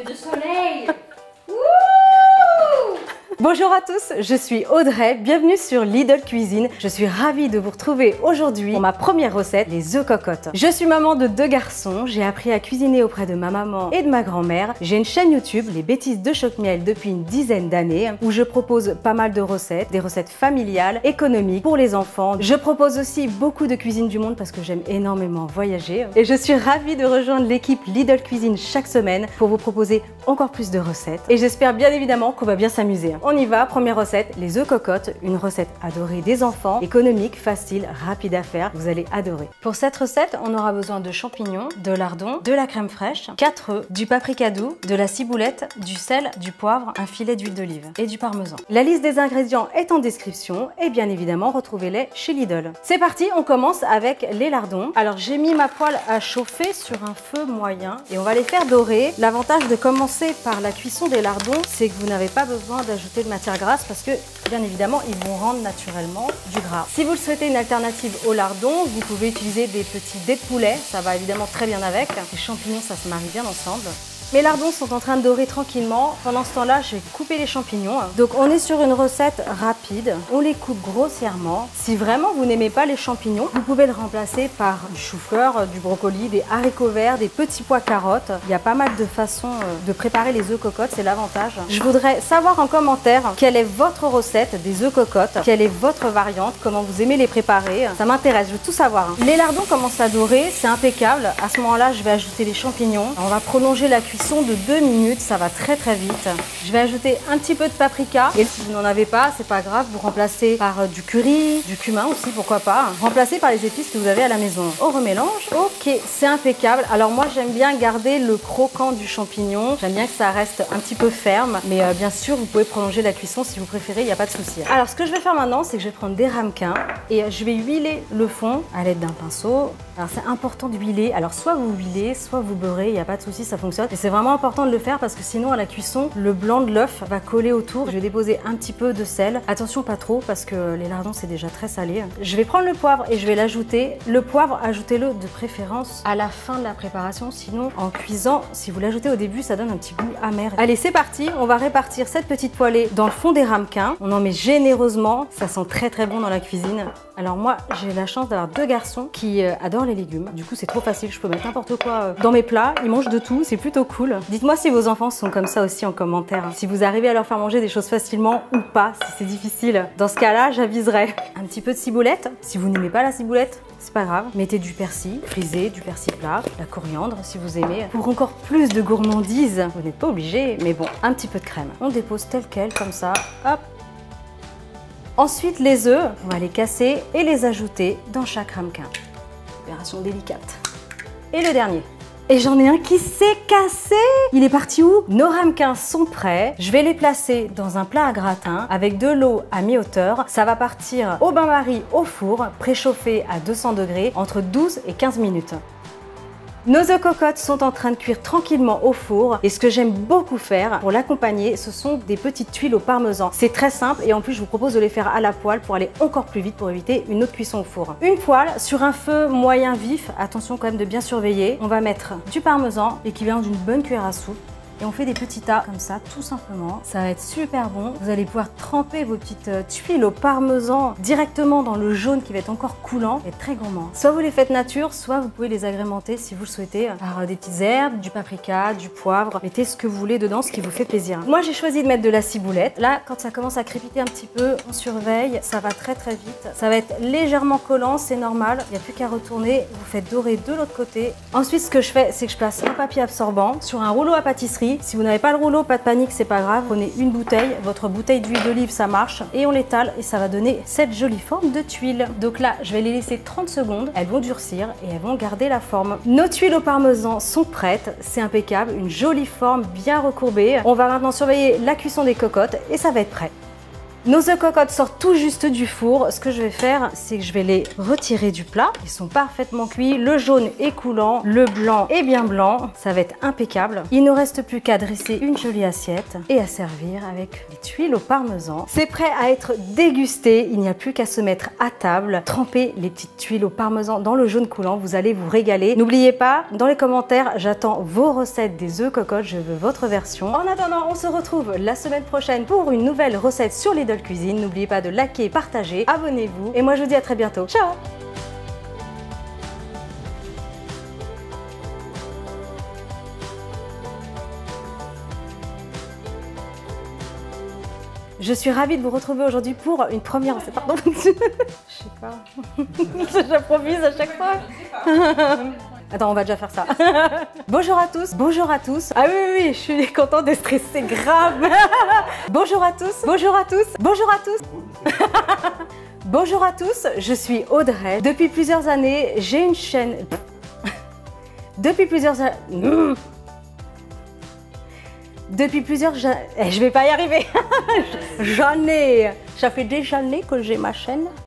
Et de soleil. Bonjour à tous, je suis Audrey, bienvenue sur Lidl Cuisine. Je suis ravie de vous retrouver aujourd'hui pour ma première recette, les œufs cocottes. Je suis maman de 2 garçons, j'ai appris à cuisiner auprès de ma maman et de ma grand-mère. J'ai une chaîne YouTube, Les Bêtises de Choc-Miel, depuis une dizaine d'années, où je propose pas mal de recettes, des recettes familiales, économiques pour les enfants. Je propose aussi beaucoup de cuisine du monde parce que j'aime énormément voyager. Et je suis ravie de rejoindre l'équipe Lidl Cuisine chaque semaine pour vous proposer encore plus de recettes. Et j'espère bien évidemment qu'on va bien s'amuser. On y va, première recette, les œufs cocottes, une recette adorée des enfants, économique, facile, rapide à faire, vous allez adorer. Pour cette recette, on aura besoin de champignons, de lardons, de la crème fraîche, 4 œufs, du paprika doux, de la ciboulette, du sel, du poivre, un filet d'huile d'olive et du parmesan. La liste des ingrédients est en description et bien évidemment retrouvez-les chez Lidl. C'est parti, on commence avec les lardons. Alors j'ai mis ma poêle à chauffer sur un feu moyen et on va les faire dorer. L'avantage de commencer par la cuisson des lardons, c'est que vous n'avez pas besoin d'ajouter de matière grasse parce que bien évidemment ils vont rendre naturellement du gras. Si vous le souhaitez une alternative au lardon, vous pouvez utiliser des petits dés de poulet, ça va évidemment très bien avec. Les champignons, ça se marie bien ensemble. Mes lardons sont en train de dorer tranquillement. Pendant ce temps-là, je vais couper les champignons. Donc on est sur une recette rapide. On les coupe grossièrement. Si vraiment vous n'aimez pas les champignons, vous pouvez le remplacer par du chou-fleur, du brocoli, des haricots verts, des petits pois carottes. Il y a pas mal de façons de préparer les œufs cocottes, c'est l'avantage. Je voudrais savoir en commentaire quelle est votre recette des œufs cocottes, quelle est votre variante, comment vous aimez les préparer. Ça m'intéresse, je veux tout savoir. Les lardons commencent à dorer, c'est impeccable. À ce moment-là, je vais ajouter les champignons. On va prolonger la cuisson de 2 minutes, ça va très vite. Je vais ajouter un petit peu de paprika et si vous n'en avez pas, c'est pas grave, vous remplacez par du curry, du cumin aussi, pourquoi pas. Remplacez par les épices que vous avez à la maison. On remélange. Ok, c'est impeccable. Alors moi j'aime bien garder le croquant du champignon. J'aime bien que ça reste un petit peu ferme, mais bien sûr vous pouvez prolonger la cuisson si vous préférez, il n'y a pas de souci. Alors ce que je vais faire maintenant, c'est que je vais prendre des ramequins et je vais huiler le fond à l'aide d'un pinceau. Alors c'est important d'huiler. Alors soit vous huilez, soit vous beurrez, il n'y a pas de souci, ça fonctionne. Et c'est vraiment important de le faire parce que sinon à la cuisson, le blanc de l'œuf va coller autour. Je vais déposer un petit peu de sel. Attention pas trop parce que les lardons c'est déjà très salé. Je vais prendre le poivre et je vais l'ajouter. Le poivre, ajoutez-le de préférence à la fin de la préparation. Sinon en cuisant, si vous l'ajoutez au début, ça donne un petit goût amer. Allez, c'est parti. On va répartir cette petite poêlée dans le fond des ramequins. On en met généreusement. Ça sent très bon dans la cuisine. Alors moi, j'ai la chance d'avoir 2 garçons qui adorent les légumes. Du coup, c'est trop facile. Je peux mettre n'importe quoi dans mes plats. Ils mangent de tout. C'est plutôt cool. Dites-moi si vos enfants sont comme ça aussi en commentaire. Si vous arrivez à leur faire manger des choses facilement ou pas, si c'est difficile. Dans ce cas-là, j'aviserai. Un petit peu de ciboulette. Si vous n'aimez pas la ciboulette, c'est pas grave. Mettez du persil frisé, du persil plat, la coriandre si vous aimez. Pour encore plus de gourmandise, vous n'êtes pas obligé, mais bon, un petit peu de crème. On dépose tel quel, comme ça. Hop. Ensuite, les œufs, on va les casser et les ajouter dans chaque ramequin. Opération délicate. Et le dernier. Et j'en ai un qui s'est cassé. Il est parti où? Nos ramequins sont prêts. Je vais les placer dans un plat à gratin avec de l'eau à mi-hauteur. Ça va partir au bain-marie au four, préchauffé à 200 degrés entre 12 et 15 minutes. Nos œufs cocottes sont en train de cuire tranquillement au four et ce que j'aime beaucoup faire pour l'accompagner, ce sont des petites tuiles au parmesan. C'est très simple et en plus je vous propose de les faire à la poêle pour aller encore plus vite pour éviter une autre cuisson au four. Une poêle sur un feu moyen vif, attention quand même de bien surveiller. On va mettre du parmesan, l'équivalent d'une bonne cuillère à soupe. Et on fait des petits tas comme ça, tout simplement. Ça va être super bon. Vous allez pouvoir tremper vos petites tuiles au parmesan directement dans le jaune qui va être encore coulant et très gourmand. Soit vous les faites nature, soit vous pouvez les agrémenter si vous le souhaitez par des petites herbes, du paprika, du poivre. Mettez ce que vous voulez dedans, ce qui vous fait plaisir. Moi, j'ai choisi de mettre de la ciboulette. Là, quand ça commence à crépiter un petit peu, on surveille. Ça va très vite. Ça va être légèrement collant, c'est normal. Il n'y a plus qu'à retourner. Vous faites dorer de l'autre côté. Ensuite, ce que je fais, c'est que je place un papier absorbant sur un rouleau à pâtisserie. Si vous n'avez pas le rouleau, pas de panique, c'est pas grave. Prenez une bouteille, votre bouteille d'huile d'olive, ça marche. Et on l'étale et ça va donner cette jolie forme de tuiles. Donc là, je vais les laisser 30 secondes. Elles vont durcir et elles vont garder la forme. Nos tuiles au parmesan sont prêtes. C'est impeccable. Une jolie forme bien recourbée. On va maintenant surveiller la cuisson des cocottes et ça va être prêt. Nos œufs cocottes sortent tout juste du four. Ce que je vais faire, c'est que je vais les retirer du plat. Ils sont parfaitement cuits. Le jaune est coulant, le blanc est bien blanc. Ça va être impeccable. Il ne reste plus qu'à dresser une jolie assiette et à servir avec les tuiles au parmesan. C'est prêt à être dégusté. Il n'y a plus qu'à se mettre à table, tremper les petites tuiles au parmesan dans le jaune coulant. Vous allez vous régaler. N'oubliez pas, dans les commentaires, j'attends vos recettes des œufs cocottes. Je veux votre version. En attendant, on se retrouve la semaine prochaine pour une nouvelle recette sur Lidl Cuisine. N'oubliez pas de liker, partager, abonnez-vous et moi je vous dis à très bientôt. Ciao! Je suis ravie de vous retrouver aujourd'hui pour une première recette. Pardon, je sais pas. J'improvise à chaque fois. Attends, on va déjà faire ça. Bonjour à tous, bonjour à tous. Ah oui, je suis contente de stresser grave. Bonjour à tous, bonjour à tous, bonjour à tous. Bonjour à tous, je suis Audrey. Depuis plusieurs années, j'ai une chaîne... Depuis plusieurs années... Depuis plusieurs... Je vais pas y arriver. Ça fait des années que j'ai ma chaîne.